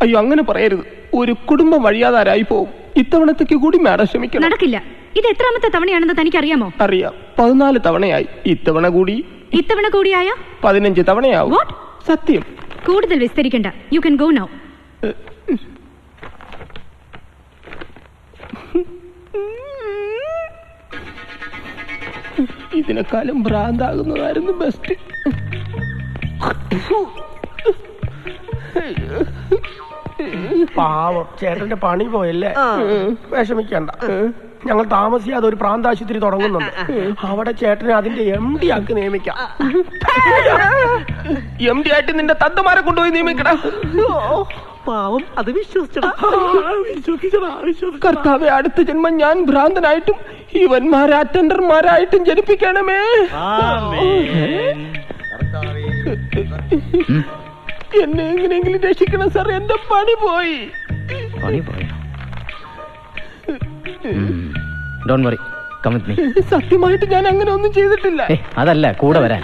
അയ്യോ അങ്ങനെ പറയരുത്. ഒരു കുടുംബം വഴിയാതാരായി പോവും. ഇത്തവണത്തേക്ക് കൂടി മാഡം ക്ഷമിക്കണം. നടക്കില്ല. ഇത് എത്രാമത്തെ തവണയാണെന്ന് തനിക്കറിയാമോ? അറിയാം. 14 തവണയായി. ഇത്തവണ കൂടിയായ 15 തവണയാവും. സത്യം. കൂടുതൽ വിസ്തരിക്കണ്ട. You can go now. ഇതിനെക്കാളും ഭ്രാന്താകുന്നതായിരുന്നു ബെസ്റ്റ്. പാവം ചേട്ടന്റെ പണി പോയല്ലേ, വിഷമിക്കണ്ട. ഞങ്ങൾ താമസിയാതെ ഒരു പ്രാന്താശുപത്രി തുടങ്ങുന്നുണ്ട്. അവിടെ ചേട്ടനെ അതിന്റെ MD ആക്കി നിയമിക്കാം. MD ആയിട്ട് നിന്റെ തന്തമാരെ കൊണ്ടുപോയി നിയമിക്കടാ. പാവം അത് വിശ്വസിച്ചടാ. കർത്താവേ, അടുത്ത ജന്മം ഞാൻ ഭ്രാന്തനായിട്ടും ഇവന്മാരെ അറ്റൻഡർമാരായിട്ടും ജനിപ്പിക്കണമേ. എന്നെ എങ്ങനെയെങ്കിലും രക്ഷിക്കണം സാർ. എന്റെ പണി പോയി. സത്യമായിട്ട് ഞാൻ അങ്ങനെ ഒന്നും ചെയ്തിട്ടില്ല. അതല്ല കൂടെ വരാൻ.